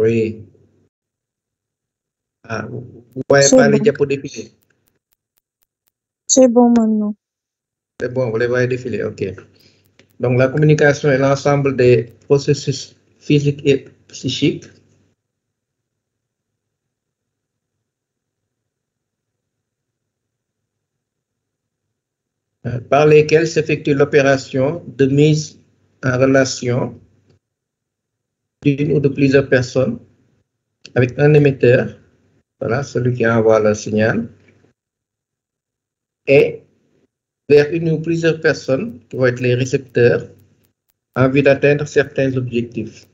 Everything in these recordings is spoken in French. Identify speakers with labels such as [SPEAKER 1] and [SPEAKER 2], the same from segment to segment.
[SPEAKER 1] Oui. Ah, vous voyez
[SPEAKER 2] C'est
[SPEAKER 1] pas les
[SPEAKER 2] bon.
[SPEAKER 1] diapos défiler?
[SPEAKER 2] C'est bon maintenant.
[SPEAKER 1] C'est bon, vous les voyez défiler, ok. Donc la communication est l'ensemble des processus physiques et psychiques par lesquels s'effectue l'opération de mise en relation d'une ou de plusieurs personnes avec un émetteur, voilà, celui qui envoie le signal, et vers une ou plusieurs personnes qui vont être les récepteurs en vue d'atteindre certains objectifs.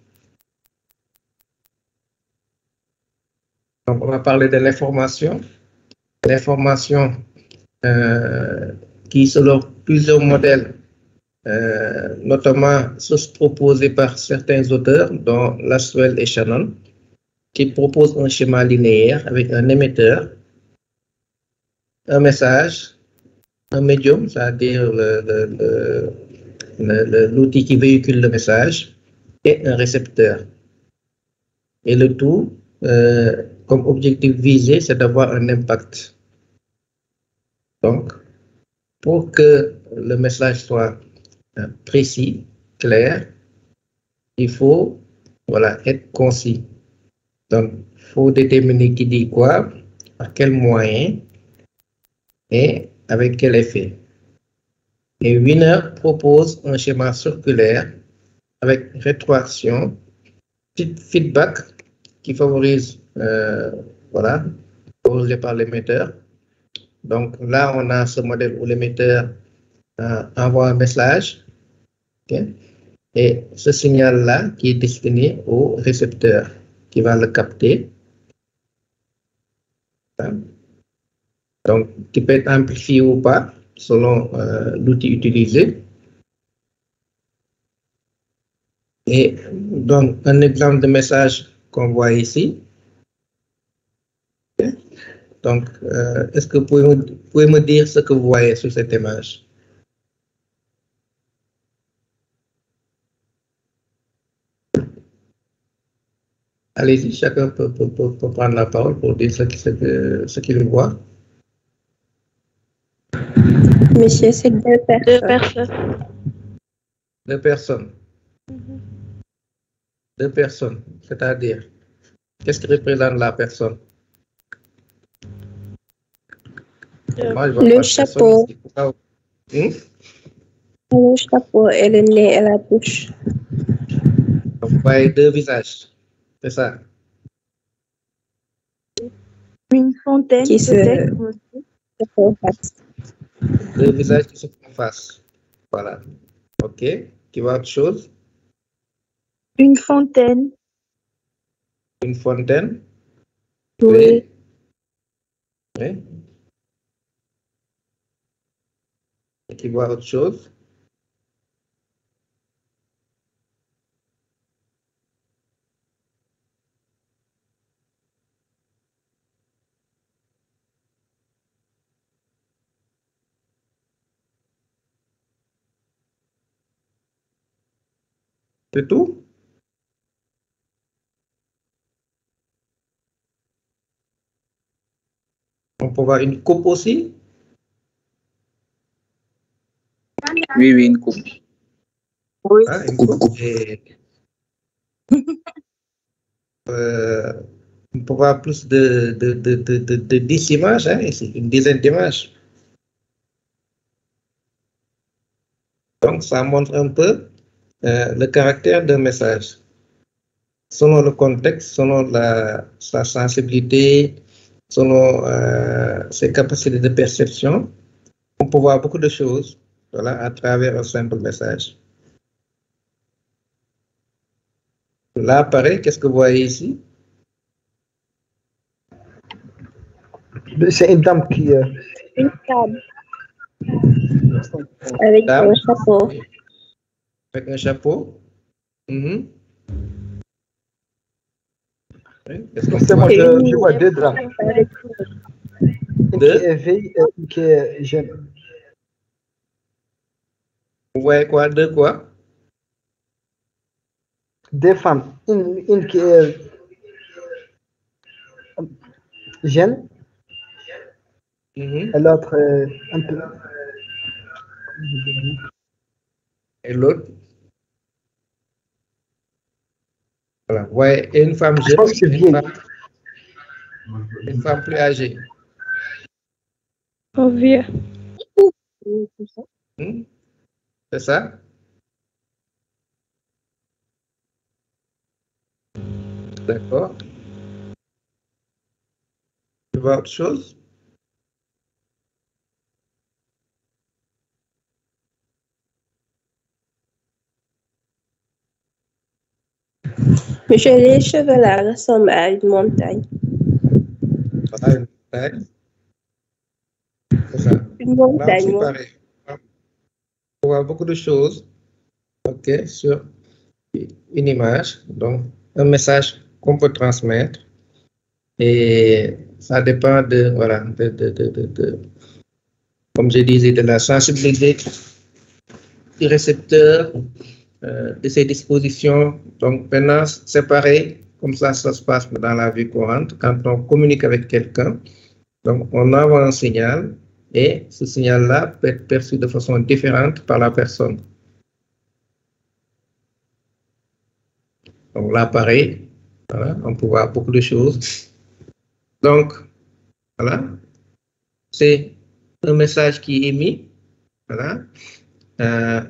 [SPEAKER 1] Donc, on va parler de l'information. L'information qui, selon plusieurs modèles, notamment ceux proposés par certains auteurs, dont Laswell et Shannon, qui proposent un schéma linéaire avec un émetteur, un message, un médium, c'est-à-dire l'outil qui véhicule le message, et un récepteur. Et le tout, comme objectif visé, c'est d'avoir un impact. Donc, pour que le message soit précis, clair, il faut être concis. Donc, il faut déterminer qui dit quoi, par quel moyen et avec quel effet. Et Wiener propose un schéma circulaire avec rétroaction, feedback qui favorise, favorisé par l'émetteur. Donc là, on a ce modèle où l'émetteur envoie un message, okay, et ce signal-là qui est destiné au récepteur qui va le capter. Donc, qui peut être amplifié ou pas selon l'outil utilisé. Et donc, un exemple de message qu'on voit ici. Okay. Donc, est-ce que vous pouvez me dire ce que vous voyez sur cette image? Allez-y, chacun peut prendre la parole pour dire ce qu'il voit.
[SPEAKER 2] Monsieur, c'est deux personnes.
[SPEAKER 3] Deux personnes.
[SPEAKER 1] Deux personnes. Deux personnes, c'est-à-dire, qu'est-ce qui représente la personne? Moi, je vois
[SPEAKER 2] Le
[SPEAKER 1] pas de
[SPEAKER 2] chapeau.
[SPEAKER 1] personne ici.
[SPEAKER 2] Le chapeau et le nez et la bouche.
[SPEAKER 1] Donc, vous voyez deux visages, c'est ça?
[SPEAKER 3] Une fontaine
[SPEAKER 2] Qui se font face.
[SPEAKER 1] Deux visages qui se font face. Voilà. OK. Tu vois autre chose?
[SPEAKER 3] Une fontaine.
[SPEAKER 1] Une fontaine?
[SPEAKER 3] Oui.
[SPEAKER 1] Oui. Et tu vois autre chose? C'est tout? On peut voir une coupe aussi?
[SPEAKER 4] Oui, une coupe.
[SPEAKER 3] Oui.
[SPEAKER 1] Ah, une coupe. Et, on peut voir plus de 10 images, hein, ici, une dizaine d'images. Donc, ça montre un peu le caractère d'un message. Selon le contexte, selon sa sensibilité, selon ses capacités de perception, on peut voir beaucoup de choses, voilà, à travers un simple message. Là, pareil, qu'est-ce que vous voyez ici?
[SPEAKER 5] C'est une dame qui...
[SPEAKER 2] Une table. Avec
[SPEAKER 1] Dame,
[SPEAKER 2] un chapeau.
[SPEAKER 1] avec un chapeau. Oui, est-ce qu'on peut
[SPEAKER 5] Moi,
[SPEAKER 1] voir
[SPEAKER 5] je vois deux draps. Une
[SPEAKER 1] deux?
[SPEAKER 5] qui est vieille et une qui est jeune.
[SPEAKER 1] Vous voyez quoi? Deux quoi?
[SPEAKER 5] Deux femmes. Une qui est
[SPEAKER 6] gel
[SPEAKER 1] Mhm.
[SPEAKER 6] et l'autre un peu.
[SPEAKER 1] Et l'autre? Voilà. Ouais, et une femme
[SPEAKER 6] Je
[SPEAKER 1] jeune,
[SPEAKER 6] pense que c'est vieille.
[SPEAKER 1] une femme plus âgée.
[SPEAKER 2] Un vieux.
[SPEAKER 1] Hmm? C'est ça? D'accord. Tu vois autre chose?
[SPEAKER 2] Monsieur, les cheveux là ressemblent à une montagne.
[SPEAKER 1] Voilà, une montagne. C'est ça.
[SPEAKER 2] Une
[SPEAKER 1] Là
[SPEAKER 2] montagne,
[SPEAKER 1] aussi,
[SPEAKER 2] moi.
[SPEAKER 1] pareil. On voit beaucoup de choses, ok, sur une image, donc un message qu'on peut transmettre. Et ça dépend de, voilà, comme je disais, de la sensibilité du récepteur, de ses dispositions. Donc maintenant, c'est pareil, comme ça se passe dans la vie courante. Quand on communique avec quelqu'un, donc on envoie un signal et ce signal-là peut être perçu de façon différente par la personne. Donc là, pareil, voilà, on peut voir beaucoup de choses. Donc, voilà, c'est un message qui est émis. Voilà.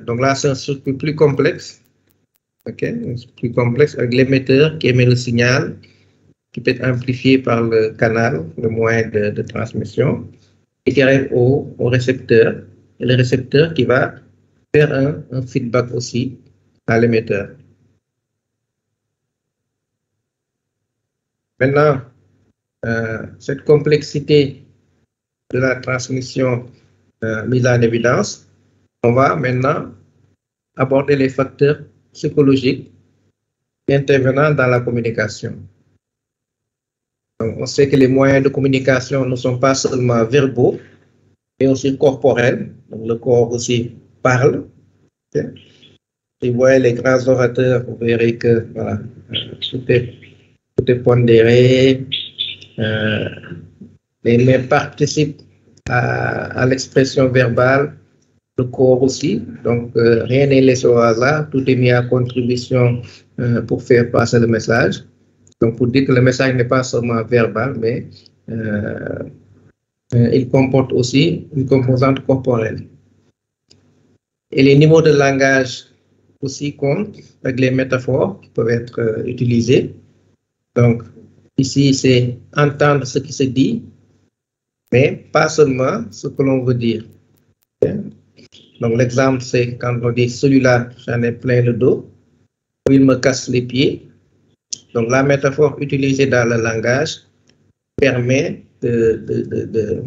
[SPEAKER 1] Donc là, c'est un circuit plus complexe. OK? Plus complexe avec l'émetteur qui émet le signal, qui peut être amplifié par le canal, le moyen de transmission, et qui arrive au récepteur. Et le récepteur qui va faire un feedback aussi à l'émetteur. Maintenant, cette complexité de la transmission mise en évidence, on va maintenant aborder les facteurs psychologiques intervenant dans la communication. Donc, on sait que les moyens de communication ne sont pas seulement verbaux, mais aussi corporels. Donc, le corps aussi parle. Okay? Si vous voyez les grands orateurs, vous verrez que voilà, tout est pondéré. Les mains participent à l'expression verbale, le corps aussi. Donc, rien n'est laissé au hasard, tout est mis à contribution pour faire passer le message. Donc, pour dire que le message n'est pas seulement verbal, mais il comporte aussi une composante corporelle. Et les niveaux de langage aussi comptent avec les métaphores qui peuvent être utilisées. Donc, ici, c'est entendre ce qui se dit, mais pas seulement ce que l'on veut dire. Okay? Donc, l'exemple, c'est quand on dit celui-là, j'en ai plein le dos, ou il me casse les pieds. Donc, la métaphore utilisée dans le langage permet de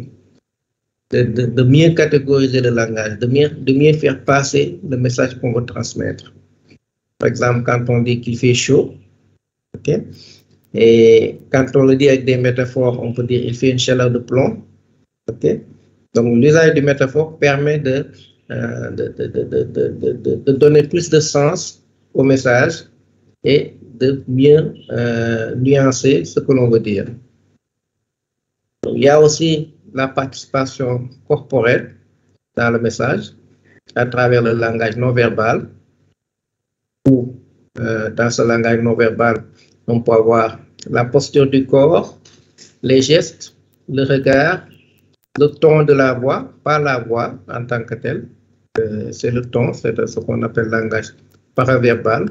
[SPEAKER 1] mieux catégoriser le langage, de mieux faire passer le message qu'on veut transmettre. Par exemple, quand on dit qu'il fait chaud, okay? Et quand on le dit avec des métaphores, on peut dire il fait une chaleur de plomb. Okay? Donc, l'usage des métaphores permet de donner plus de sens au message et de mieux nuancer ce que l'on veut dire. Donc, il y a aussi la participation corporelle dans le message à travers le langage non verbal, où dans ce langage non verbal, on peut avoir la posture du corps, les gestes, le regard, le ton de la voix, pas la voix en tant que telle, c'est le ton, c'est ce qu'on appelle langage paraverbal,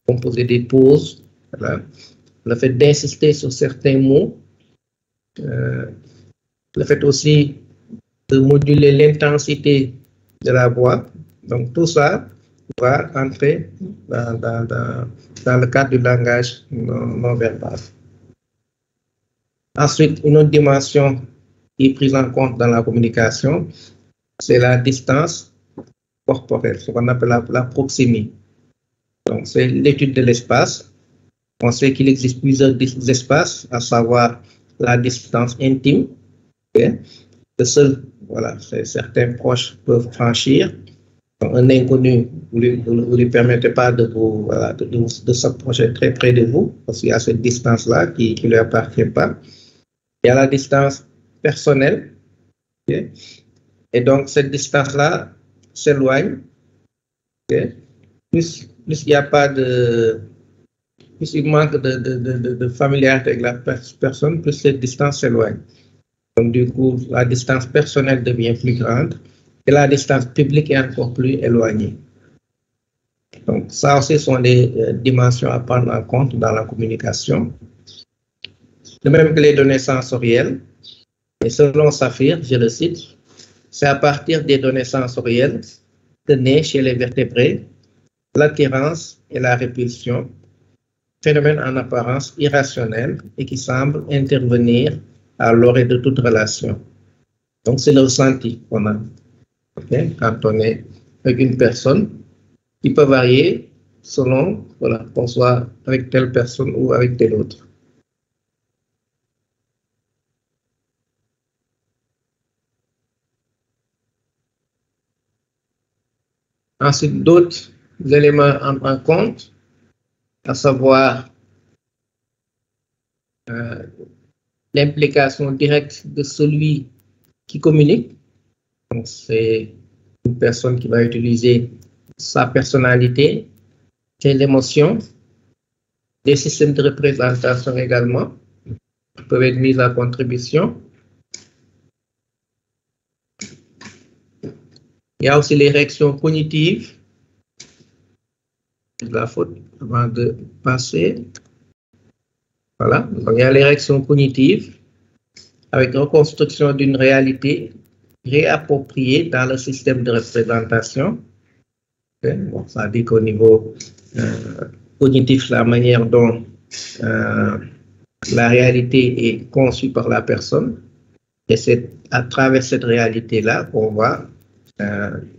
[SPEAKER 1] composé des pauses, voilà. Le fait d'insister sur certains mots, le fait aussi de moduler l'intensité de la voix. Donc tout ça va entrer dans le cadre du langage non verbal. Ensuite, une autre dimension qui est prise en compte dans la communication, c'est la distance corporelle, ce qu'on appelle la proximité. Donc, c'est l'étude de l'espace. On sait qu'il existe plusieurs espaces, à savoir la distance intime, okay, que seuls certains proches peuvent franchir. Donc, un inconnu, vous ne lui permettez pas de s'approcher très près de vous, parce qu'il y a cette distance-là qui ne lui appartient pas. Il y a la distance personnelle. Okay? Et donc, cette distance-là s'éloigne. Okay? Plus il n'y a pas de... Plus il manque de familiarité avec la personne, plus cette distance s'éloigne. Donc, du coup, la distance personnelle devient plus grande et la distance publique est encore plus éloignée. Donc, ça aussi sont des dimensions à prendre en compte dans la communication. De même que les données sensorielles. Et selon Saphir, je le cite, c'est à partir des données sensorielles que naît chez les vertébrés l'attirance et la répulsion, phénomène en apparence irrationnel et qui semble intervenir à l'orée de toute relation. Donc, c'est le ressenti qu'on a. Okay? Quand on est avec une personne, qui peut varier selon qu'on soit avec telle personne ou avec telle autre. Ensuite, d'autres éléments en compte, à savoir l'implication directe de celui qui communique. Donc, c'est une personne qui va utiliser sa personnalité, ses émotions, des systèmes de représentation également peuvent être mis à contribution. Il y a aussi les réactions cognitives. La faute avant de passer. Voilà. Donc, il y a les réactions cognitives avec reconstruction d'une réalité réappropriée dans le système de représentation. Okay. Bon, ça dit qu'au niveau cognitif, la manière dont la réalité est conçue par la personne, et c'est à travers cette réalité-là qu'on va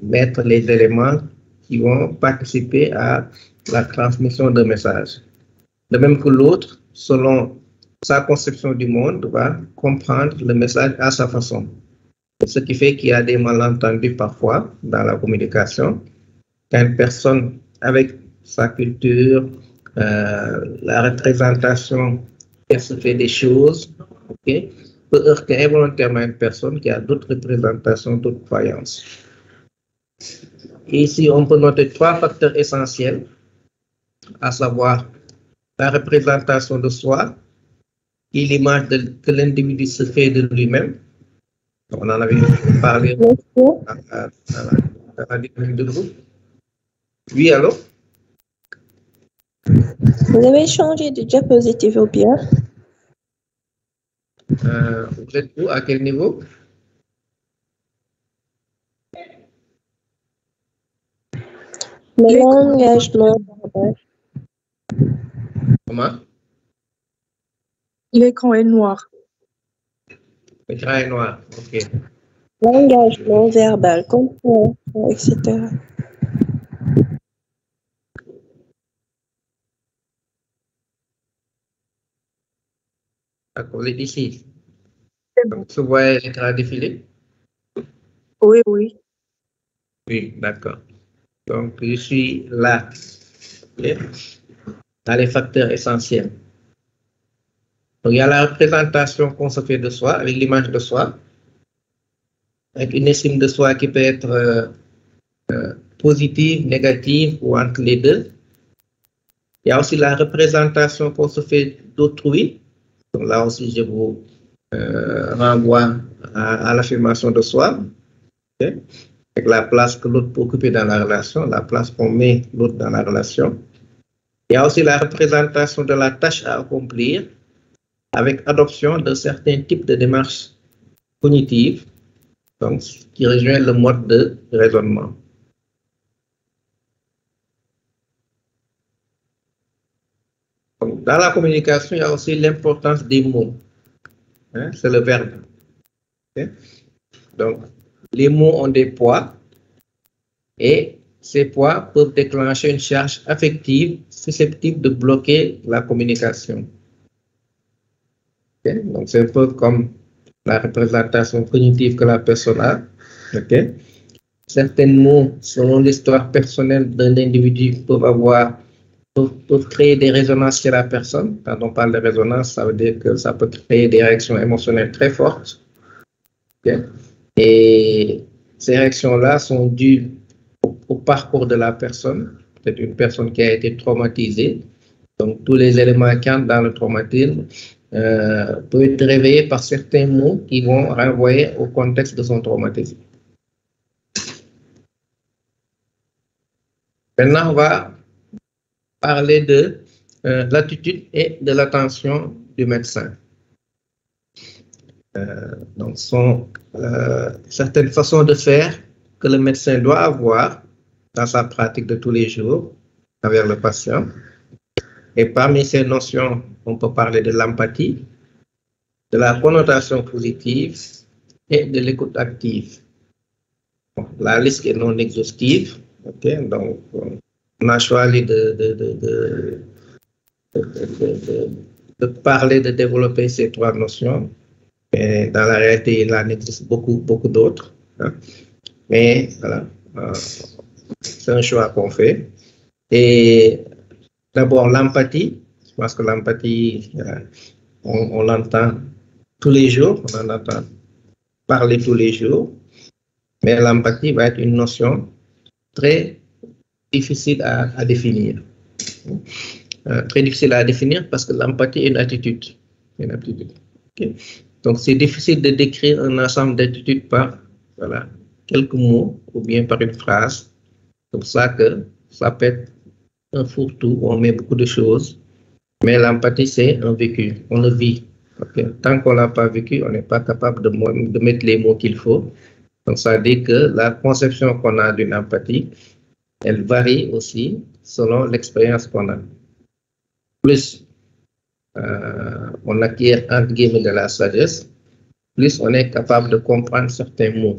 [SPEAKER 1] mettre les éléments qui vont participer à la transmission de messages. De même que l'autre, selon sa conception du monde, va comprendre le message à sa façon. Ce qui fait qu'il y a des malentendus parfois dans la communication. Quand une personne, avec sa culture, la représentation qu'elle se fait des choses, okay, peut heurter involontairement une personne qui a d'autres représentations, d'autres croyances. Et ici, on peut noter 3 facteurs essentiels, à savoir la représentation de soi et l'image que l'individu se fait de lui-même. On en avait parlé dans la dynamique de groupe. Oui, allô?
[SPEAKER 2] Vous avez changé de diapositive ou bien?
[SPEAKER 1] Vous êtes où? À quel niveau?
[SPEAKER 2] Le langage non verbal.
[SPEAKER 1] Comment?
[SPEAKER 3] L'écran est noir.
[SPEAKER 1] L'écran est noir, ok.
[SPEAKER 2] Langage non verbal, compréhension, etc.
[SPEAKER 1] D'accord, vous êtes ici. Donc, vous voyez l'écran défiler?
[SPEAKER 3] Oui, oui.
[SPEAKER 1] Oui, d'accord. Donc, je suis là, okay, dans les facteurs essentiels. Donc, il y a la représentation qu'on se fait de soi, avec l'image de soi, avec une estime de soi qui peut être positive, négative ou entre les deux. Il y a aussi la représentation qu'on se fait d'autrui. Donc là aussi, je vous renvoie à l'affirmation de soi, okay, avec la place que l'autre peut occuper dans la relation, la place qu'on met l'autre dans la relation. Il y a aussi la représentation de la tâche à accomplir avec adoption de certains types de démarches cognitives, donc, qui rejoint le mode de raisonnement. Donc, dans la communication, il y a aussi l'importance des mots. Hein, c'est le verbe. Okay? Donc, les mots ont des poids et ces poids peuvent déclencher une charge affective susceptible de bloquer la communication. Okay? Donc, c'est un peu comme la représentation cognitive que la personne a. Okay? Certains mots, selon l'histoire personnelle d'un individu, peuvent avoir peuvent créer des résonances chez la personne. Quand on parle de résonance, ça veut dire que ça peut créer des réactions émotionnelles très fortes. Okay? Et ces réactions-là sont dues au parcours de la personne. Peut-être une personne qui a été traumatisée. Donc, tous les éléments qui entrent dans le traumatisme peuvent être réveillés par certains mots qui vont renvoyer au contexte de son traumatisme. Maintenant, on va parler de l'attitude et de l'attention du médecin. Donc, ce sont certaines façons de faire que le médecin doit avoir dans sa pratique de tous les jours envers le patient. Et parmi ces notions, on peut parler de l'empathie, de la connotation positive et de l'écoute active. Bon, la liste est non exhaustive, okay? Donc on a choisi de parler, de développer ces trois notions. Mais dans la réalité, il en existe beaucoup d'autres. Hein? Mais voilà, c'est un choix qu'on fait. Et d'abord, l'empathie. Je pense que l'empathie, on l'entend tous les jours, on en entend parler tous les jours. Mais l'empathie va être une notion très difficile à définir. Très difficile à définir parce que l'empathie est une attitude. Une attitude. Okay? Donc, c'est difficile de décrire un ensemble d'attitudes par voilà, quelques mots ou bien par une phrase. C'est pour ça que ça peut être un fourre-tout où on met beaucoup de choses. Mais l'empathie, c'est un vécu. On le vit. Okay? Tant qu'on ne l'a pas vécu, on n'est pas capable de mettre les mots qu'il faut. Donc, ça veut dire que la conception qu'on a d'une empathie, elle varie aussi selon l'expérience qu'on a. Plus on acquiert entre guillemets de la sagesse, plus on est capable de comprendre certains mots.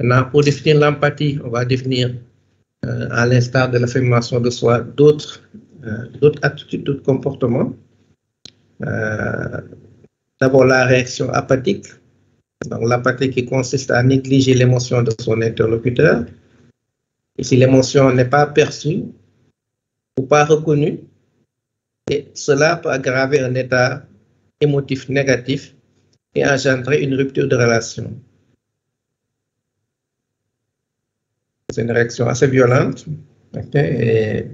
[SPEAKER 1] Maintenant, pour définir l'empathie, on va définir, à l'instar de l'affirmation de soi, d'autres attitudes, d'autres comportements. D'abord, la réaction apathique. Donc, l'apathie qui consiste à négliger l'émotion de son interlocuteur. Et si l'émotion n'est pas perçue ou pas reconnue, et cela peut aggraver un état émotif négatif et engendrer une rupture de relation. C'est une réaction assez violente. Okay? Et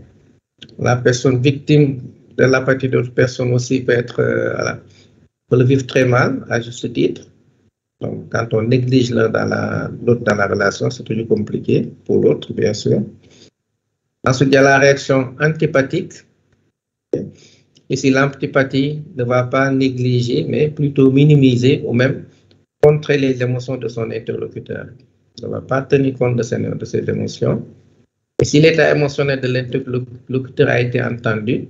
[SPEAKER 1] la personne victime de l'apathie d'autres personnes aussi peut peut le vivre très mal, à juste titre. Donc, quand on néglige l'autre dans la relation, c'est toujours compliqué pour l'autre, bien sûr. Ensuite, il y a la réaction antipathique. Ici, l'antipathie ne va pas négliger, mais plutôt minimiser ou même contrer les émotions de son interlocuteur. Il ne va pas tenir compte de ses émotions. Et si l'état émotionnel de l'interlocuteur a été entendu,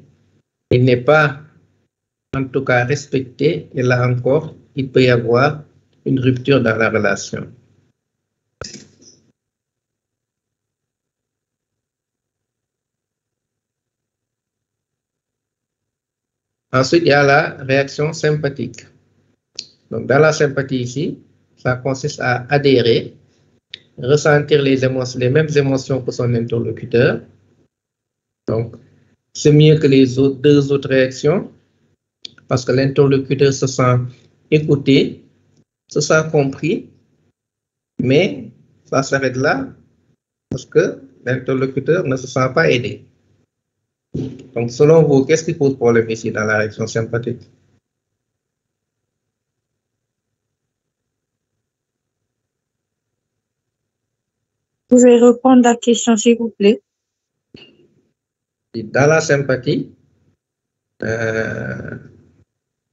[SPEAKER 1] il n'est pas, en tout cas, respecté, et là encore, il peut y avoir une rupture dans la relation. Ensuite, il y a la réaction sympathique. Donc, dans la sympathie ici, ça consiste à adhérer, ressentir les mêmes émotions que son interlocuteur. Donc, c'est mieux que les deux autres réactions parce que l'interlocuteur se sent écouté, se sent compris, mais ça s'arrête là parce que l'interlocuteur ne se sent pas aidé. Donc, selon vous, qu'est-ce qui pose problème ici dans la réaction sympathique?
[SPEAKER 3] Vous pouvez répondre à la question, s'il vous plaît?
[SPEAKER 1] Dans la sympathie,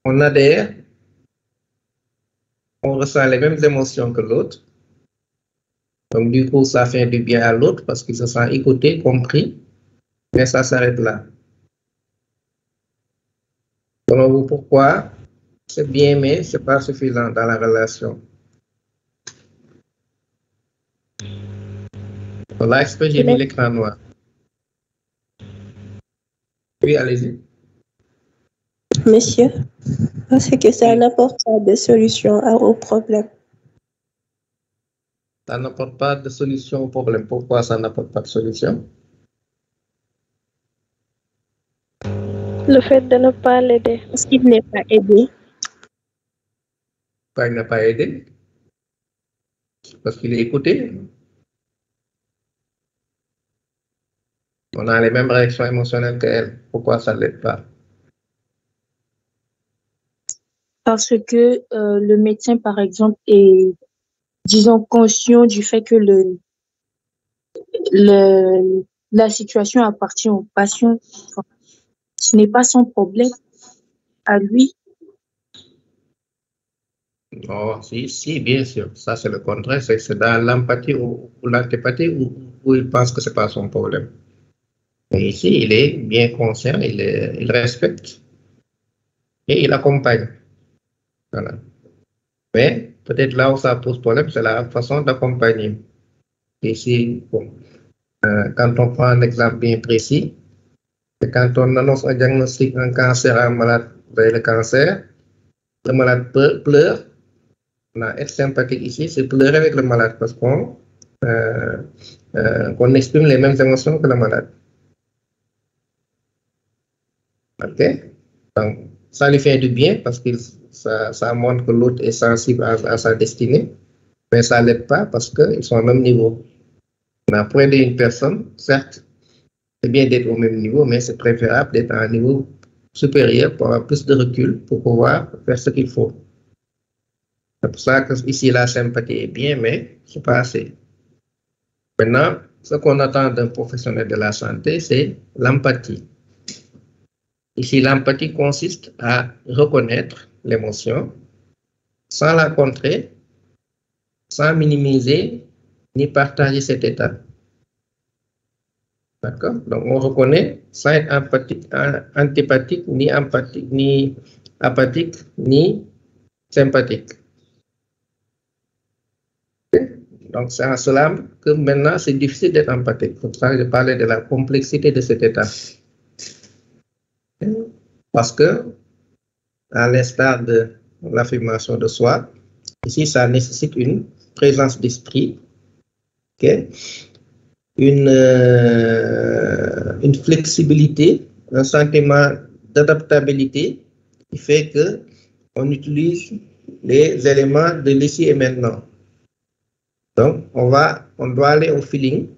[SPEAKER 1] on adhère, on ressent les mêmes émotions que l'autre. Donc, du coup, ça fait du bien à l'autre parce qu'il se sent écouté, compris, mais ça s'arrête là. Selon vous, pourquoi? C'est bien, mais ce n'est pas suffisant dans la relation. Là, j'ai mis l'écran noir. Oui, allez-y.
[SPEAKER 2] Monsieur, parce que c'est un apporteur de solutions aux problèmes.
[SPEAKER 1] Ça n'apporte pas de solution au problème. Pourquoi ça n'apporte pas de solution?
[SPEAKER 2] Le fait de ne pas l'aider.
[SPEAKER 3] Parce qu'il n'est pas aidé.
[SPEAKER 1] Pourquoi il n'a pas aidé? Parce qu'il est écouté. On a les mêmes réactions émotionnelles qu'elle. Pourquoi ça ne l'aide pas?
[SPEAKER 3] Parce que le médecin, par exemple, est, disons, conscient du fait que la situation appartient au patient. Enfin, ce n'est pas son problème à lui.
[SPEAKER 1] Oh, si, bien sûr. Ça, c'est le contraire. C'est dans l'empathie ou l'antipathie où il pense que ce n'est pas son problème. Et ici, il est bien conscient, il respecte et il accompagne. Voilà. Mais peut-être là où ça pose problème, c'est la façon d'accompagner. Ici, bon, quand on prend un exemple bien précis, c'est quand on annonce un diagnostic, un cancer à un malade, vous avez le cancer, le malade pleure. Être sympathique ici, c'est pleurer avec le malade parce qu'on exprime les mêmes émotions que le malade. Ok? Donc, ça lui fait du bien parce que ça montre que l'autre est sensible à sa destinée, mais ça ne l'aide pas parce qu'ils sont au même niveau. Pour aider une personne, certes, c'est bien d'être au même niveau, mais c'est préférable d'être à un niveau supérieur pour avoir plus de recul pour pouvoir faire ce qu'il faut. C'est pour ça que ici la sympathie est bien, mais ce n'est pas assez. Maintenant, ce qu'on attend d'un professionnel de la santé, c'est l'empathie. Ici, l'empathie consiste à reconnaître l'émotion sans la contrer, sans minimiser ni partager cet état. D'accord? Donc, on reconnaît sans être antipathique, ni empathique, ni apathique, ni sympathique. Donc, c'est en cela que maintenant, c'est difficile d'être empathique. C'est pour ça que je parlais de la complexité de cet état. Parce que, à l'instar de l'affirmation de soi, ici, ça nécessite une présence d'esprit, okay? Une flexibilité, un sentiment d'adaptabilité qui fait qu'on utilise les éléments de l'ici et maintenant. Donc, on doit aller au feeling,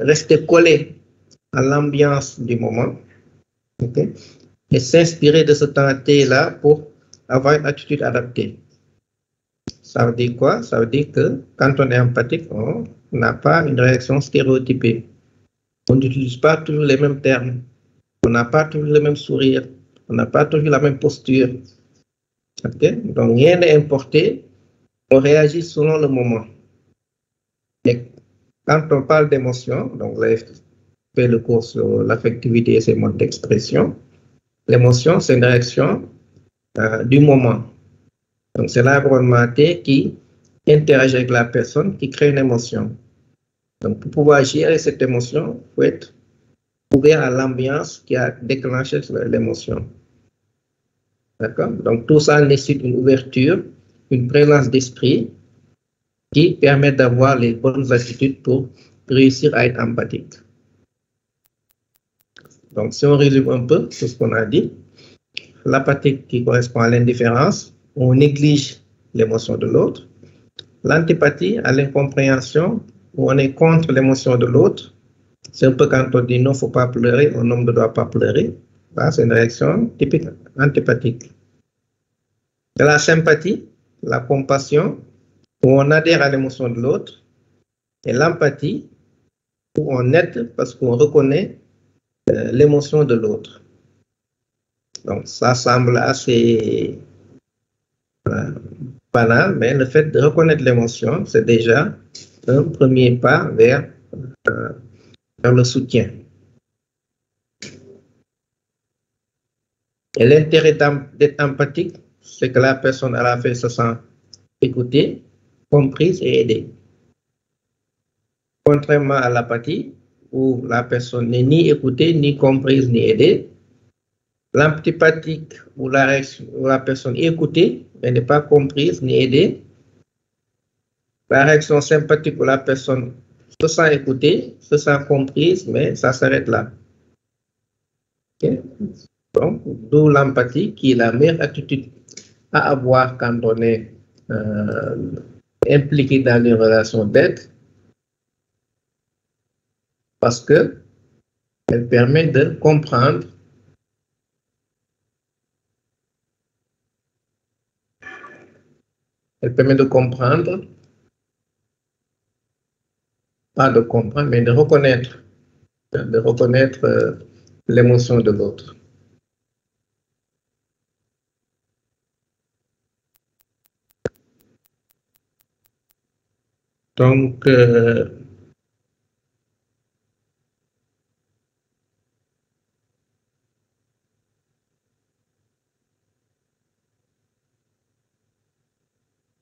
[SPEAKER 1] rester collé à l'ambiance du moment, okay? Et s'inspirer de ce temps-là pour avoir une attitude adaptée. Ça veut dire quoi? Ça veut dire que quand on est empathique, on n'a pas une réaction stéréotypée. On n'utilise pas toujours les mêmes termes. On n'a pas toujours le même sourire. On n'a pas toujours la même posture. Okay? Donc, rien n'est importé. On réagit selon le moment. Et quand on parle d'émotion, donc vous avez fait le cours sur l'affectivité et ses modes d'expression, l'émotion, c'est une réaction du moment. Donc, c'est l'environnement qui interagit avec la personne, qui crée une émotion. Donc, pour pouvoir gérer cette émotion, il faut être ouvert à l'ambiance qui a déclenché l'émotion. D'accord? Donc, tout ça nécessite une ouverture, une présence d'esprit qui permet d'avoir les bonnes attitudes pour réussir à être empathique. Donc, si on résume un peu tout ce qu'on a dit, l'apathie qui correspond à l'indifférence, on néglige l'émotion de l'autre. L'antipathie à l'incompréhension, où on est contre l'émotion de l'autre. C'est un peu quand on dit non, il ne faut pas pleurer, un homme ne doit pas pleurer. C'est une réaction typique antipathique. De la sympathie, la compassion, où on adhère à l'émotion de l'autre. Et l'empathie, où on aide parce qu'on reconnaît l'émotion de l'autre. Donc, ça semble assez banal, mais le fait de reconnaître l'émotion, c'est déjà un premier pas vers le soutien. Et l'intérêt d'être empathique, c'est que la personne à la fin se sent écoutée, comprise et aidée. Contrairement à l'apathie, où la personne n'est ni écoutée, ni comprise, ni aidée, l'antipathique ou la réaction, ou la personne écoutée, mais n'est pas comprise ni aidée. La réaction sympathique où la personne se sent écoutée, se sent comprise, mais ça s'arrête là. Okay? Donc, d'où l'empathie qui est la meilleure attitude à avoir quand on est impliqué dans une relation d'aide, parce que elle permet de comprendre pas de comprendre, mais de reconnaître l'émotion de l'autre. Donc,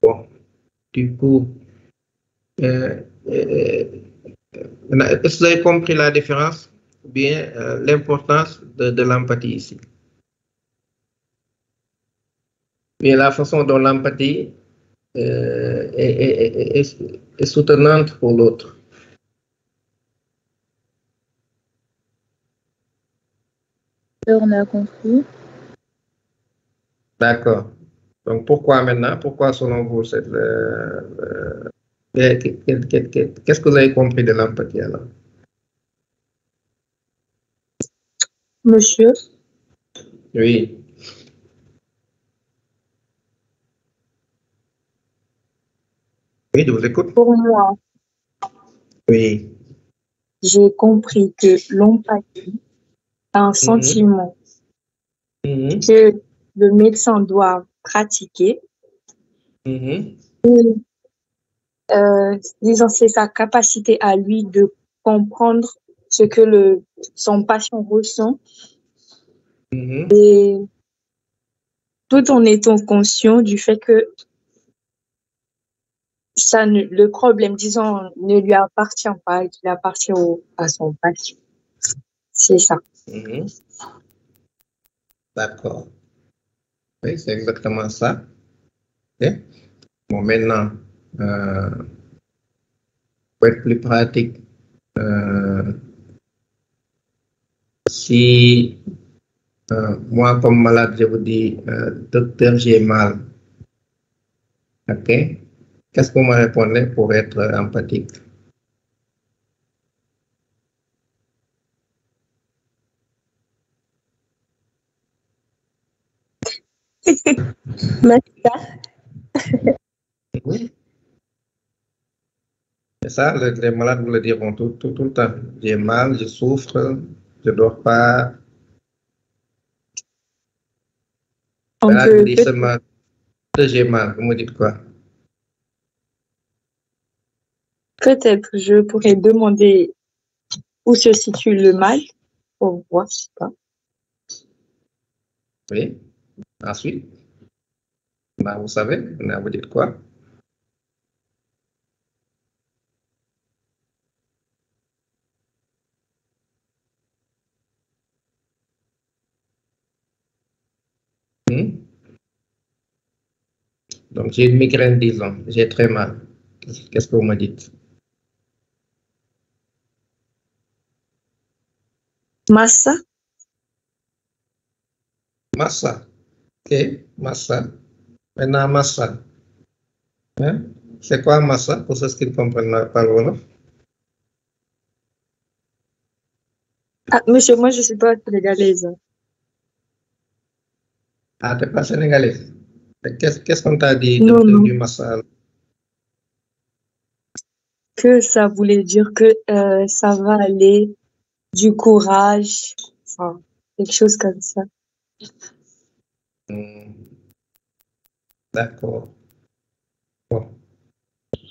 [SPEAKER 1] bon, du coup, est-ce que vous avez compris la différence ou bien l'importance de l'empathie ici? Bien, la façon dont l'empathie est soutenante pour l'autre.
[SPEAKER 3] On a compris.
[SPEAKER 1] D'accord. Donc, pourquoi maintenant? Pourquoi, selon vous, qu'est-ce que vous avez compris de l'empathie alors?
[SPEAKER 3] Monsieur,
[SPEAKER 1] Oui. Oui, je vous écoute.
[SPEAKER 3] pour moi,
[SPEAKER 1] Oui.
[SPEAKER 3] j'ai compris que l'empathie est un sentiment que le médecin doit pratiquer. Disons, c'est sa capacité à lui de comprendre ce que son patient ressent et tout en étant conscient du fait que le problème, disons, ne lui appartient pas, qu'il appartient à son patient. C'est ça.
[SPEAKER 1] D'accord. Oui, c'est exactement ça. Okay. Bon, maintenant, pour être plus pratique, si moi, comme malade, je vous dis, docteur, j'ai mal, ok? Qu'est-ce que vous me répondez pour être empathique? Oui. C'est ça, les malades vous le diront tout le temps. J'ai mal, je souffre, je ne dors pas. Là, je vous dis seulement que j'ai mal. Vous me dites quoi?
[SPEAKER 3] Peut-être je pourrais demander où se situe le mal pour voir, je sais pas.
[SPEAKER 1] Oui. Ensuite, bah, vous savez, vous dites quoi? Donc, j'ai une migraine, disons, j'ai très mal. Qu'est-ce que vous me dites?
[SPEAKER 3] Massa?
[SPEAKER 1] Massa. Ok, massa. Maintenant, massa. Hein? C'est quoi massa pour ceux qui ne comprennent pas le wolof?
[SPEAKER 3] Ah, monsieur, moi, je ne suis pas sénégalaise.
[SPEAKER 1] Ah, tu n'es pas sénégalais. Qu'est-ce qu'on t'a dit
[SPEAKER 3] Non, non.
[SPEAKER 1] du massa?
[SPEAKER 3] Que ça voulait dire que ça va aller, du courage, enfin, quelque chose comme ça.
[SPEAKER 1] D'accord. Bon.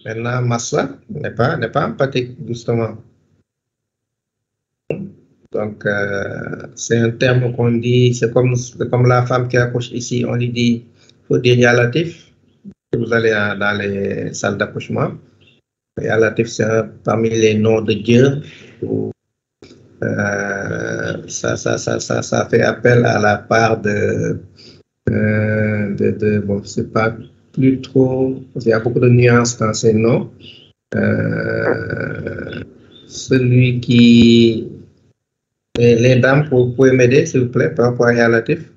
[SPEAKER 1] Maintenant, massa n'est pas empathique, justement. Donc, c'est un terme qu'on dit, c'est comme la femme qui accouche ici, on lui dit, il faut dire yalatif. Vous allez dans les salles d'accouchement. Yalatif, c'est parmi les noms de Dieu. ça fait appel à la part bon, c'est pas plus trop, il y a beaucoup de nuances dans ces noms. Celui qui, les dames, vous pouvez m'aider, s'il vous plaît, par rapport à relatif.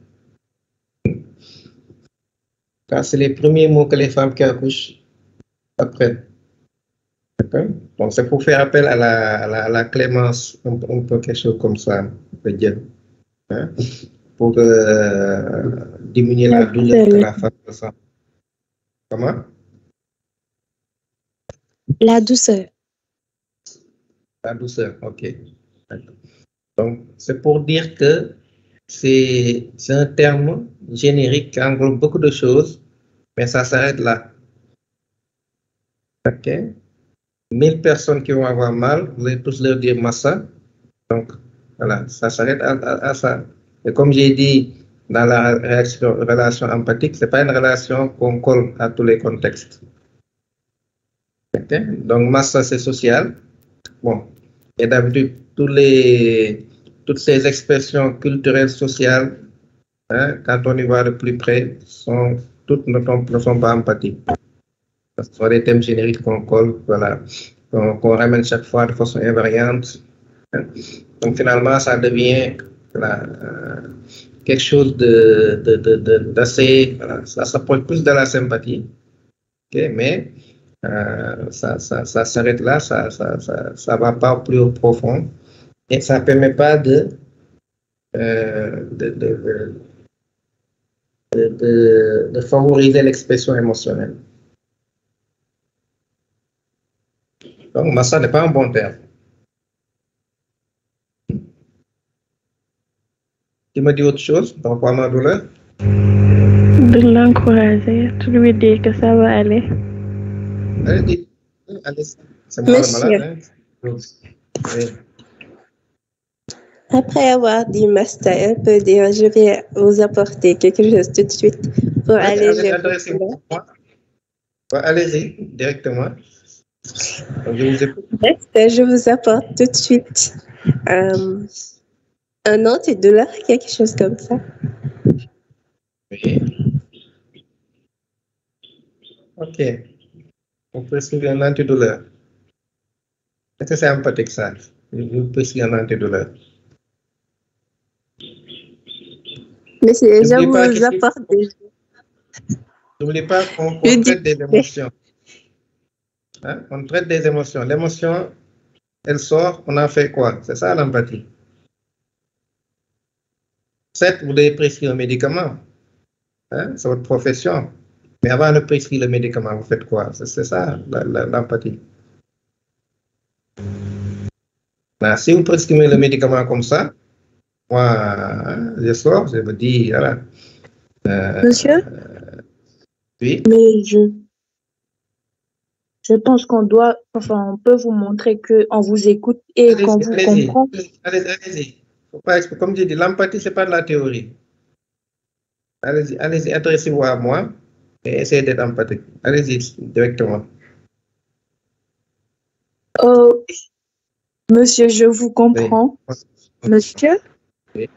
[SPEAKER 1] Car c'est les premiers mots que les femmes qui accouchent après. Donc, c'est pour faire appel à la clémence, un peu quelque chose comme ça, on peut dire, hein, pour diminuer la douleur que la femme ressent. Comment?
[SPEAKER 2] La douceur.
[SPEAKER 1] La douceur, ok. Donc, c'est pour dire que c'est un terme générique qui englobe beaucoup de choses, mais ça s'arrête là. Ok? 1000 personnes qui vont avoir mal, vous allez tous leur dire massa. Donc, voilà, ça s'arrête à ça. Et comme j'ai dit, dans la relation empathique, ce n'est pas une relation qu'on colle à tous les contextes. Okay? Donc, massa, c'est social. Bon. Et d'habitude, toutes ces expressions culturelles, sociales, hein, quand on y va de plus près, toutes ne sont pas empathiques. Ce sont des thèmes génériques qu'on colle, voilà, qu'on ramène chaque fois de façon invariante. Hein. Donc finalement, ça devient voilà, quelque chose d'assez, voilà, ça s'approche plus de la sympathie, okay, mais ça s'arrête là, ça va pas plus au profond et ça permet pas de favoriser l'expression émotionnelle. Donc, ça n'est pas un bon terme. Tu me dis autre chose par rapport à ma douleur?
[SPEAKER 5] De l'encourager, tu lui dis que ça va aller.
[SPEAKER 1] Allez, c'est moi le malade. Hein? Oui.
[SPEAKER 2] Après avoir dit Masta, elle peut dire je vais vous apporter quelque chose tout de suite pour alléger.
[SPEAKER 1] Allez-y, directement.
[SPEAKER 2] Je vous apporte tout de suite un antidouleur, quelque chose comme ça.
[SPEAKER 1] Oui. Ok. On prescrit un antidouleur. Est-ce que c'est empathique ça? Vous prescrivez un antidouleur.
[SPEAKER 2] Monsieur, je vous apporte des...
[SPEAKER 1] N'oubliez pas qu'on traite des émotions. Hein? On traite des émotions. L'émotion, elle sort, on en fait quoi? C'est ça l'empathie. Certes, vous devez prescrire un médicament. Hein? C'est votre profession. Mais avant de prescrire le médicament, vous faites quoi? C'est ça l'empathie. Si vous prescrivez le médicament comme ça, moi, je sors, je me dis, voilà.
[SPEAKER 3] Monsieur?
[SPEAKER 1] Oui.
[SPEAKER 3] Mais je pense qu'on doit, enfin, on peut vous montrer qu'on vous écoute et qu'on vous comprend.
[SPEAKER 1] Allez-y. Comme je dis, l'empathie, ce n'est pas de la théorie. Allez-y, adressez-vous à moi et essayez d'être empathique. Allez-y, directement.
[SPEAKER 3] Monsieur, je vous comprends.
[SPEAKER 1] Oui.
[SPEAKER 3] Monsieur,
[SPEAKER 1] oui.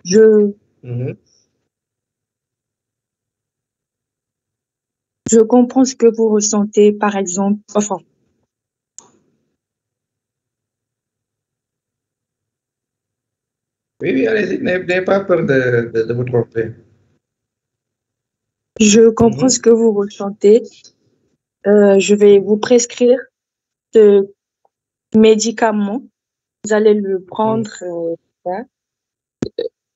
[SPEAKER 3] Je comprends ce que vous ressentez, par exemple. Enfin.
[SPEAKER 1] Oui, allez-y, n'ayez pas peur de vous tromper.
[SPEAKER 3] Je comprends ce que vous ressentez. Je vais vous prescrire ce médicament. Vous allez le prendre.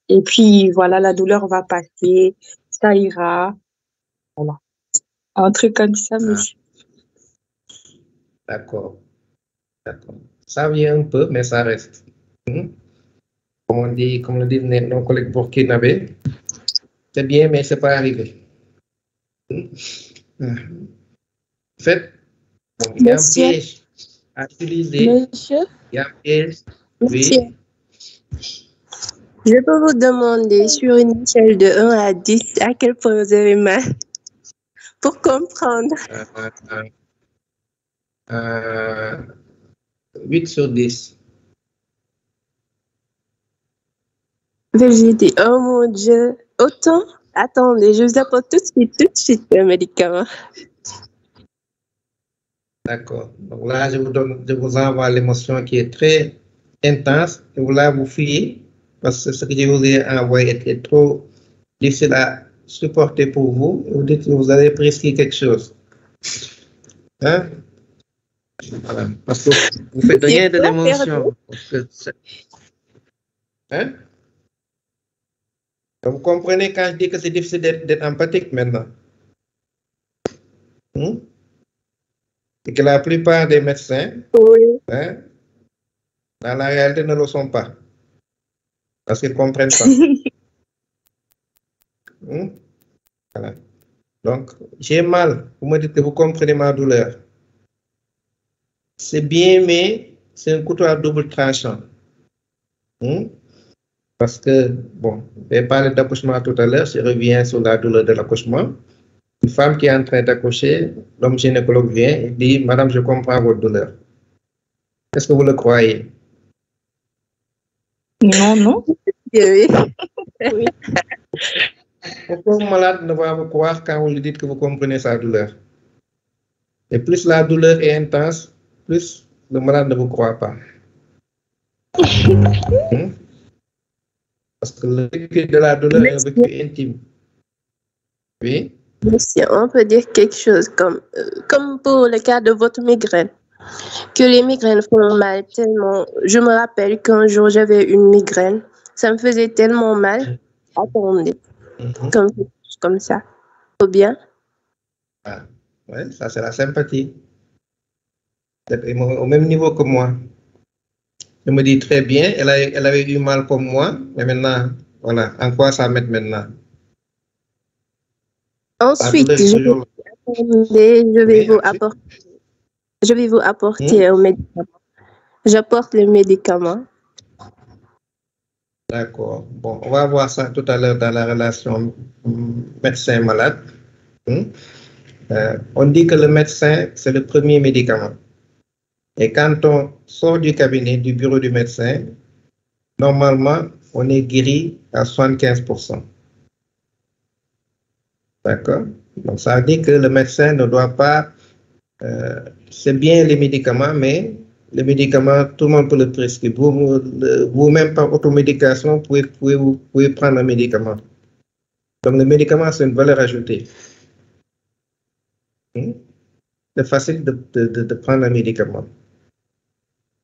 [SPEAKER 3] Et puis, voilà, la douleur va passer. Ça ira. Voilà. Un truc comme ça, monsieur.
[SPEAKER 1] D'accord. Ça vient un peu, mais ça reste. Comme le dit nos collègues burkinabés, c'est bien, mais c'est pas arrivé. En fait, il y a un piège à utiliser.
[SPEAKER 2] Monsieur?
[SPEAKER 1] Il y a un piège.
[SPEAKER 2] Monsieur.
[SPEAKER 1] Oui.
[SPEAKER 2] Je peux vous demander sur une échelle de 1 à 10 à quel point vous avez mal pour comprendre.
[SPEAKER 1] 8 sur 10.
[SPEAKER 2] J'ai dit, oh mon Dieu, autant. Attendez, je vous apporte tout de suite le médicament.
[SPEAKER 1] D'accord. Donc là, je vous envoie l'émotion qui est très intense. Et vous là, vous fuyez parce que ce que je vous ai envoyé est trop difficile à supporter pour vous. Vous dites que vous avez prescrit quelque chose. Hein? Voilà. Parce que vous faites rien de l'émotion. Hein? Donc, vous comprenez quand je dis que c'est difficile d'être empathique maintenant. Et que la plupart des médecins,
[SPEAKER 2] Oui.
[SPEAKER 1] hein, dans la réalité, ne le sont pas. Parce qu'ils ne comprennent pas. Voilà. Donc, j'ai mal. Vous me dites que vous comprenez ma douleur. C'est bien, mais c'est un couteau à double tranchant. Parce que, bon, j'ai parlé d'accouchement tout à l'heure, je reviens sur la douleur de l'accouchement. Une femme qui est en train d'accoucher, l'homme gynécologue vient et dit, Madame, je comprends votre douleur. Est-ce que vous le croyez?
[SPEAKER 3] Non, non.
[SPEAKER 2] Oui.
[SPEAKER 3] Oui.
[SPEAKER 1] Pourquoi le malade ne va vous croire quand vous lui dites que vous comprenez sa douleur? Et plus la douleur est intense, plus le malade ne vous croit pas. Parce que le vécu de la douleur est un vécu intime. Oui.
[SPEAKER 2] Monsieur, on peut dire quelque chose comme pour le cas de votre migraine, que les migraines font mal tellement. Je me rappelle qu'un jour j'avais une migraine, ça me faisait tellement mal. Attendez, comme ça. Faut bien?
[SPEAKER 1] Ah, ouais, ça c'est la sympathie. Au même niveau que moi. Je me dis très bien, elle avait eu mal comme moi, mais maintenant, voilà, en quoi ça m'aide maintenant?
[SPEAKER 2] Ensuite, je vais vous apporter un médicament. J'apporte le médicament.
[SPEAKER 1] D'accord. Bon, on va voir ça tout à l'heure dans la relation médecin-malade. On dit que le médecin, c'est le premier médicament. Et quand on sort du cabinet, du bureau du médecin, normalement, on est guéri à 75%. D'accord? Donc, ça veut dire que le médecin ne doit pas... c'est bien les médicaments, mais les médicaments, tout le monde peut le prescrire. Vous-même, par automédication, vous pouvez prendre un médicament. Donc, le médicament, c'est une valeur ajoutée. C'est facile de prendre un médicament.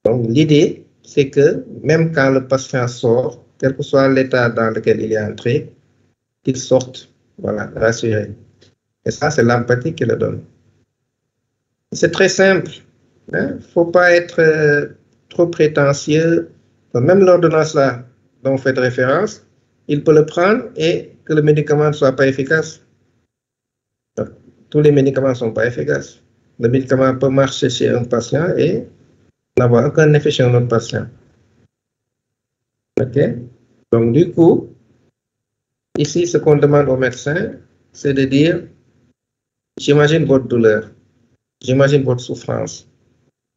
[SPEAKER 1] Donc, l'idée, c'est que même quand le patient sort, quel que soit l'état dans lequel il est entré, qu'il sorte, voilà, rassuré. Et ça, c'est l'empathie qui le donne. C'est très simple. Il ne faut pas être trop prétentieux. Donc, même l'ordonnance là dont vous faites référence, il peut le prendre et que le médicament ne soit pas efficace. Donc, tous les médicaments ne sont pas efficaces. Le médicament peut marcher chez un patient et n'avoir aucun effet chez un autre patient. OK? Donc, du coup, ici, ce qu'on demande au médecin, c'est de dire, j'imagine votre douleur, j'imagine votre souffrance.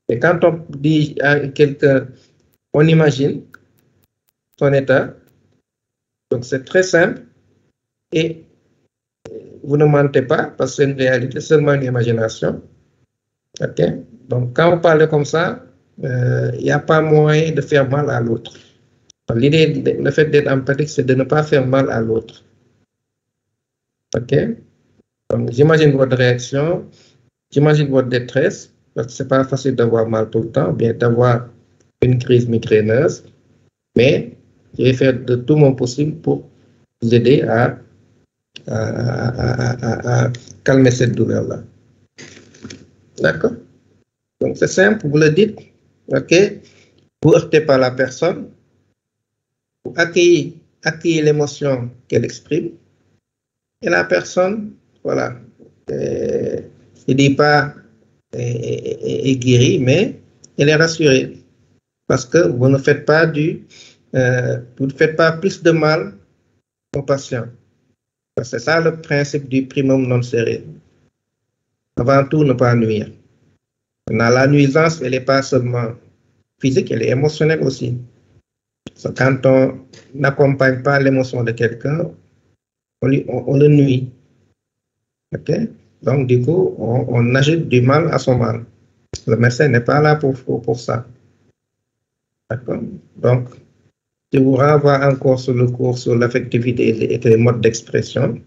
[SPEAKER 1] Et quand on dit à quelqu'un, on imagine son état, donc c'est très simple, et vous ne mentez pas, parce que c'est une réalité, seulement une imagination. OK? Donc, quand vous parlez comme ça, il n'y a pas moyen de faire mal à l'autre. L'idée, le fait d'être empathique, c'est de ne pas faire mal à l'autre. OK? Donc, j'imagine votre réaction, j'imagine votre détresse, parce que ce n'est pas facile d'avoir mal tout le temps, bien d'avoir une crise migraineuse, mais je vais faire de tout mon possible pour vous aider à calmer cette douleur-là. D'accord? Donc, c'est simple, vous le dites, OK? Vous ne heurtez pas la personne, vous accueillez l'émotion qu'elle exprime, et la personne, voilà, ne dit pas est guérie, mais elle est rassurée. Parce que vous ne faites pas plus de mal aux patients. C'est ça le principe du primum non serré. Avant tout, ne pas nuire. Maintenant, la nuisance, elle n'est pas seulement physique, elle est émotionnelle aussi. Quand on n'accompagne pas l'émotion de quelqu'un, on le nuit. OK? Donc, du coup, on ajoute du mal à son mal. Le médecin n'est pas là pour ça. D'accord? Donc, je vous renvoie encore sur le cours sur l'affectivité et les modes d'expression.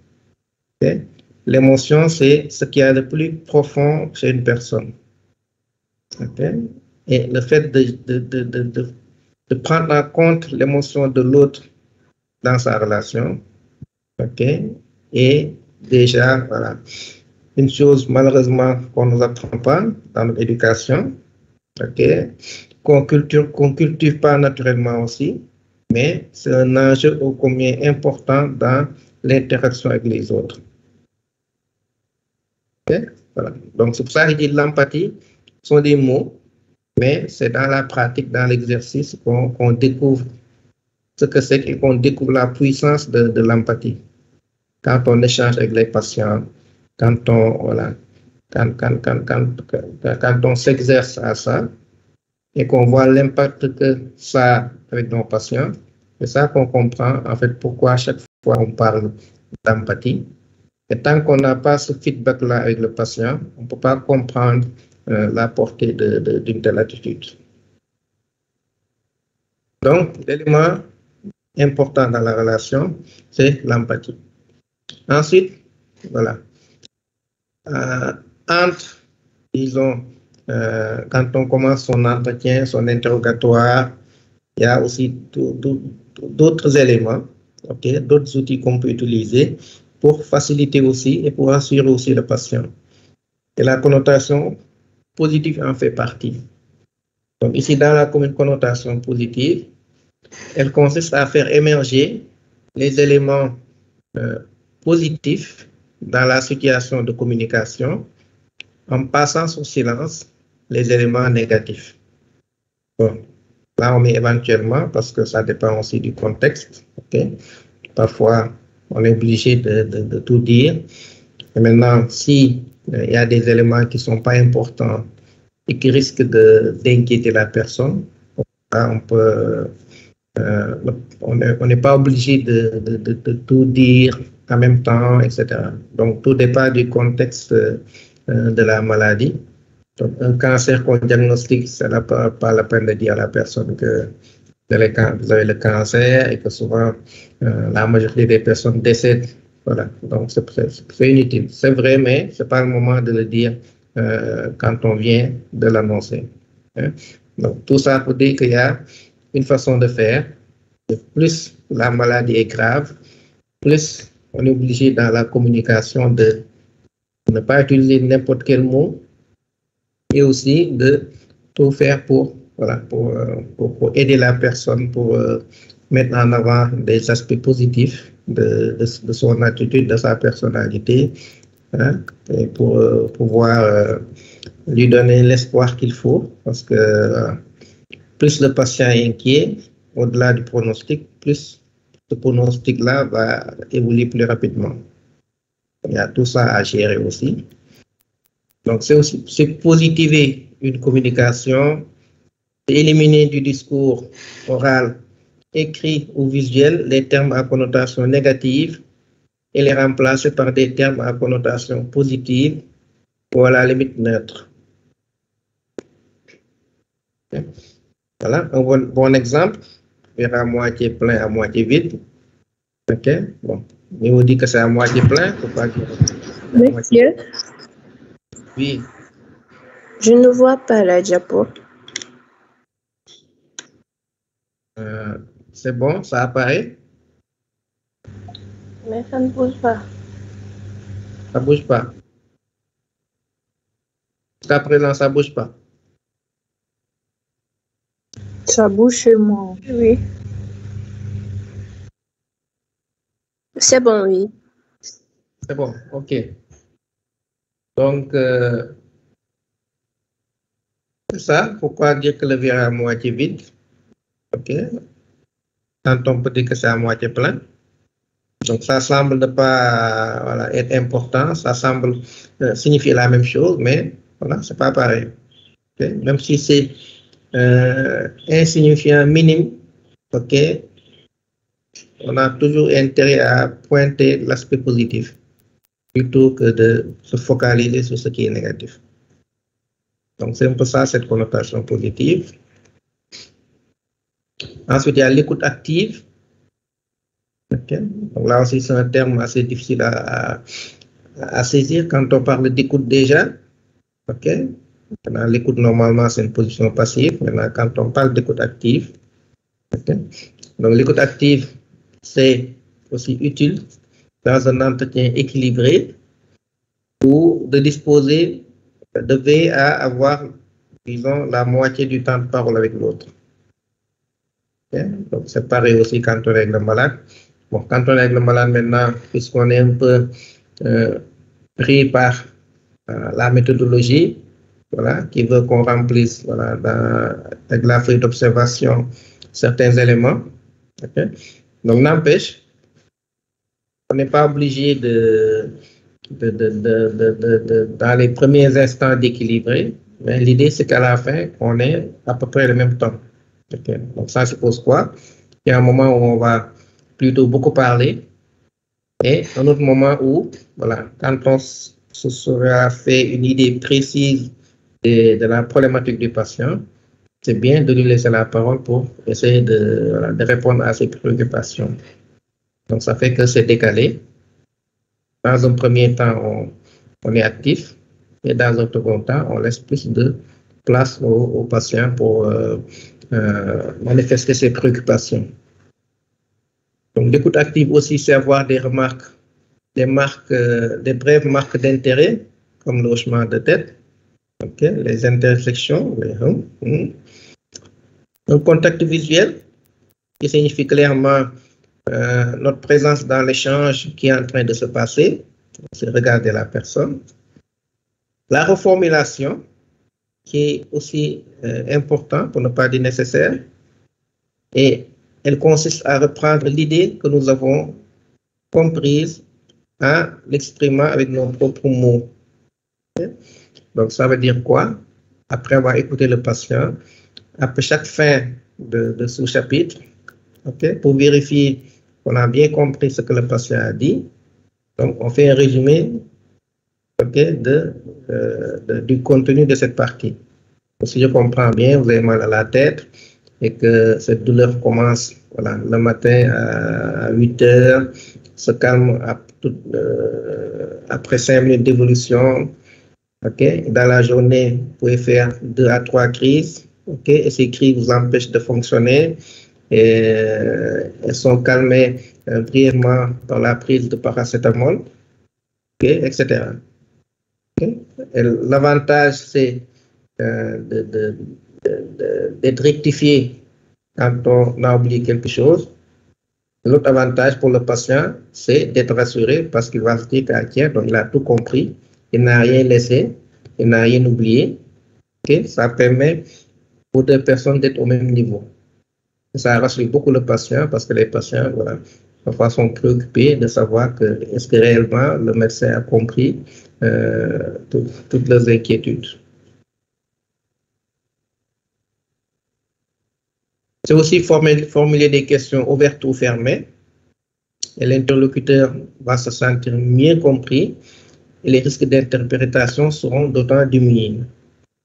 [SPEAKER 1] Okay? L'émotion, c'est ce qu'il y a de plus profond chez une personne. Okay? Et le fait de prendre en compte l'émotion de l'autre dans sa relation, okay? Et déjà, voilà, une chose malheureusement qu'on ne nous apprend pas dans notre éducation, okay? Qu'on cultive pas naturellement aussi, mais c'est un enjeu ô combien important dans l'interaction avec les autres. Okay? Voilà. Donc c'est pour ça que je dis l'empathie sont des mots, mais c'est dans la pratique, dans l'exercice qu'on découvre ce que c'est et qu'on découvre la puissance de l'empathie. Quand on échange avec les patients, quand on s'exerce à ça et qu'on voit l'impact que ça a avec nos patients, c'est ça qu'on comprend en fait pourquoi à chaque fois on parle d'empathie. Et tant qu'on n'a pas ce feedback-là avec le patient, on ne peut pas comprendre la portée d'une telle attitude. Donc, l'élément important dans la relation, c'est l'empathie. Ensuite, voilà. Disons, quand on commence son entretien, son interrogatoire, il y a aussi d'autres éléments, okay, d'autres outils qu'on peut utiliser pour faciliter aussi et pour assurer aussi le patient. Et la connotation positive en fait partie. Donc ici, dans la connotation positive, elle consiste à faire émerger les éléments positifs dans la situation de communication en passant sous silence les éléments négatifs. Bon, là, on met éventuellement parce que ça dépend aussi du contexte. Okay? Parfois, on est obligé de tout dire. Et maintenant, si il y a des éléments qui ne sont pas importants et qui risquent d'inquiéter la personne, on peut, on n'est pas obligé de tout dire en même temps, etc. Donc, tout dépend du contexte de la maladie. Donc, un cancer qu'on diagnostique, ce n'est pas la peine de dire à la personne que vous avez le cancer et que souvent la majorité des personnes décèdent. Voilà, donc c'est inutile. C'est vrai, mais ce n'est pas le moment de le dire quand on vient de l'annoncer. Hein? Donc, tout ça pour dire qu'il y a une façon de faire. Plus la maladie est grave, plus on est obligé dans la communication de ne pas utiliser n'importe quel mot et aussi de tout faire pour aider la personne, pour mettre en avant des aspects positifs de son attitude, de sa personnalité, hein, et pour pouvoir lui donner l'espoir qu'il faut, parce que plus le patient est inquiet, au-delà du pronostic, plus ce pronostic-là va évoluer plus rapidement. Il y a tout ça à gérer aussi. Donc, c'est positiver une communication, éliminer du discours oral, écrit ou visuel les termes à connotation négative et les remplacer par des termes à connotation positive ou à la limite neutre. Okay. Voilà, un bon exemple, verre à moitié plein, à moitié vide. Ok, bon, mais on dit que c'est à moitié plein, faut pas dire.
[SPEAKER 2] Monsieur,
[SPEAKER 1] Oui.
[SPEAKER 2] je ne vois pas la diapo.
[SPEAKER 1] C'est bon, ça apparaît?
[SPEAKER 2] Mais ça ne bouge pas.
[SPEAKER 1] Ça bouge pas. Jusqu'à présent, ça bouge pas.
[SPEAKER 3] Ça bouge chez moi.
[SPEAKER 2] Oui. C'est bon, oui.
[SPEAKER 1] C'est bon, ok. Donc, c'est ça. Pourquoi dire que le verre est à moitié vide? Ok. Quand on peut dire que c'est à moitié plein. Donc, ça semble ne pas être important. Ça semble signifier la même chose, mais voilà, c'est pas pareil. Okay? Même si c'est insignifiant, minime, ok, on a toujours intérêt à pointer l'aspect positif plutôt que de se focaliser sur ce qui est négatif. Donc, c'est un peu ça, cette connotation positive. Ensuite, il y a l'écoute active. Okay. Donc là aussi, c'est un terme assez difficile à saisir quand on parle d'écoute déjà. Okay. L'écoute, normalement, c'est une position passive. Maintenant, quand on parle d'écoute active, okay. Donc l'écoute active, c'est aussi utile dans un entretien équilibré ou de disposer, de veiller à avoir, disons, la moitié du temps de parole avec l'autre. Okay. Donc c'est pareil aussi quand on est avec le malade. Bon, quand on est avec le malade maintenant, puisqu'on est un peu pris par la méthodologie, voilà, qui veut qu'on remplisse, voilà, avec la feuille d'observation certains éléments. Okay. Donc, n'empêche, on n'est pas obligé dans les premiers instants d'équilibrer, mais l'idée, c'est qu'à la fin, on ait à peu près le même temps. Okay. Donc, ça suppose quoi? Il y a un moment où on va plutôt beaucoup parler et un autre moment où, voilà, quand on se sera fait une idée précise de la problématique du patient, c'est bien de lui laisser la parole pour essayer de répondre à ses préoccupations. Donc, ça fait que c'est décalé. Dans un premier temps, on est actif et dans un second temps, on laisse plus de place au patient pour manifester ses préoccupations. Donc, l'écoute active aussi, c'est avoir des remarques, des brèves marques d'intérêt, comme le hochement de tête, okay, les intersections, un contact visuel qui signifie clairement notre présence dans l'échange qui est en train de se passer, c'est regarder la personne. La reformulation, qui est aussi important, pour ne pas dire nécessaire, et elle consiste à reprendre l'idée que nous avons comprise en l'exprimant avec nos propres mots. Okay? Donc, ça veut dire quoi? Après avoir écouté le patient, après chaque fin de sous-chapitre, okay, pour vérifier qu'on a bien compris ce que le patient a dit, donc on fait un résumé, okay, du contenu de cette partie. Donc, si je comprends bien, vous avez mal à la tête et que cette douleur commence, voilà, le matin à 8 heures, se calme après 5 minutes d'évolution. Okay. Dans la journée, vous pouvez faire 2 à 3 crises, okay, et ces crises vous empêchent de fonctionner. Et elles sont calmées brièvement par la prise de paracétamol, okay, etc. Okay. L'avantage, c'est d'être rectifié quand on a oublié quelque chose. L'autre avantage pour le patient, c'est d'être rassuré parce qu'il va se dire qu'il donc il a tout compris, il n'a rien laissé, il n'a rien oublié. Okay. Ça permet aux deux personnes d'être au même niveau. Ça rassure beaucoup le patient parce que les patients, voilà, parfois sont préoccupés de savoir que est-ce que réellement le médecin a compris toutes leurs inquiétudes. C'est aussi formuler des questions ouvertes ou fermées et l'interlocuteur va se sentir mieux compris et les risques d'interprétation seront d'autant diminués.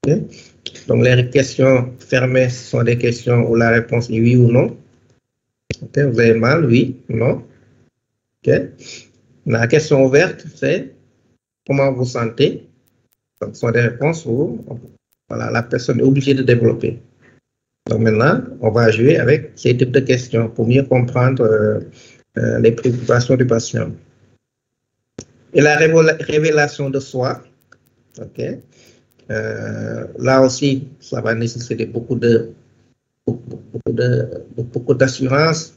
[SPEAKER 1] Okay. Donc, les questions fermées sont des questions où la réponse est oui ou non. Okay. Vous avez mal, oui, non. Okay. La question ouverte, c'est comment vous sentez. Donc, ce sont des réponses où, voilà, la personne est obligée de développer. Donc, maintenant, on va jouer avec ces types de questions pour mieux comprendre les préoccupations du patient. Et la révélation de soi, okay. Là aussi, ça va nécessiter beaucoup d'assurance,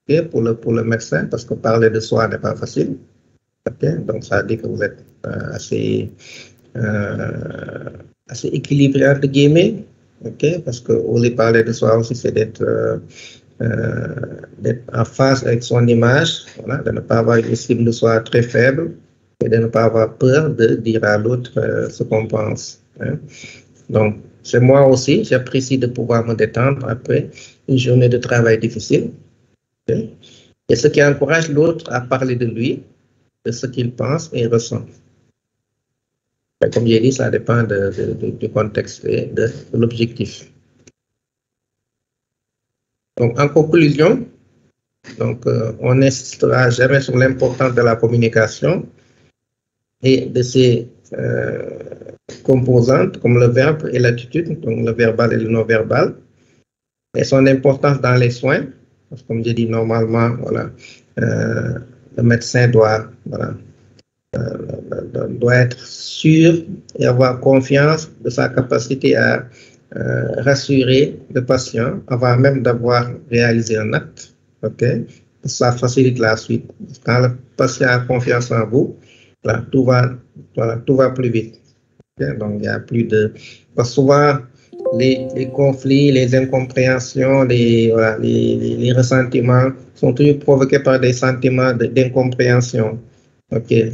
[SPEAKER 1] okay, pour le médecin, parce que parler de soi n'est pas facile. Okay. Donc, ça dit que vous êtes assez équilibré, entre guillemets, okay, parce que oser parler de soi aussi, c'est d'être en phase avec son image, voilà, de ne pas avoir une estime de soi très faible et de ne pas avoir peur de dire à l'autre ce qu'on pense. Hein. Donc, C'est moi aussi, j'apprécie de pouvoir me détendre après une journée de travail difficile. Okay? Et ce qui encourage l'autre à parler de lui, de ce qu'il pense et ressent. Comme j'ai dit, ça dépend du contexte et de l'objectif. Donc, en conclusion, on n'insistera jamais sur l'importance de la communication et de ses composantes comme le verbe et l'attitude, donc le verbal et le non-verbal, et son importance dans les soins. Parce que, comme j'ai dit, normalement, voilà, le médecin doit être sûr et avoir confiance de sa capacité à rassurer le patient avant même d'avoir réalisé un acte. Okay? Ça facilite la suite. Quand le patient a confiance en vous, là, tout va plus vite. Okay? Donc, il n'y a plus de... Parce que souvent, les conflits, les incompréhensions, les ressentiments sont toujours provoqués par des sentiments d'incompréhension. Okay.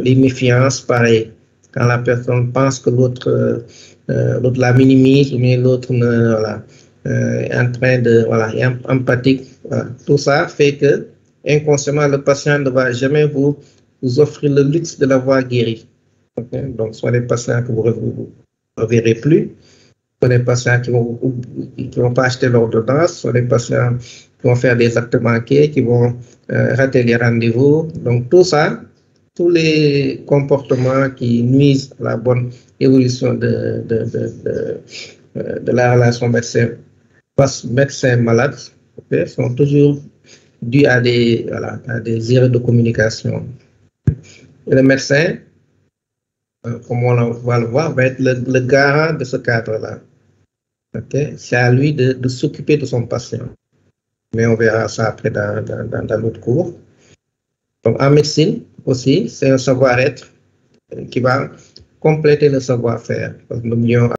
[SPEAKER 1] Les méfiances, pareil. Quand la personne pense que l'autre la minimise, ou bien l'autre est en train de... est empathique. Voilà. Tout ça fait que, inconsciemment, le patient ne va jamais vous offrir le luxe de l'avoir guéri. Okay. Donc, soit des patients que vous ne reverrez plus, soit des patients qui vont pas acheter l'ordonnance, soit des patients qui vont faire des actes manqués, qui vont rater les rendez-vous. Donc, tout ça, tous les comportements qui nuisent à la bonne évolution de la relation médecin-malade, okay, sont toujours dus à des erreurs de communication. Et le médecin, comme on va le voir, va être le garant de ce cadre-là. Okay? C'est à lui de s'occuper de son patient. Mais on verra ça après dans notre cours. Donc, en médecine aussi, c'est un savoir-être qui va compléter le savoir-faire. Nous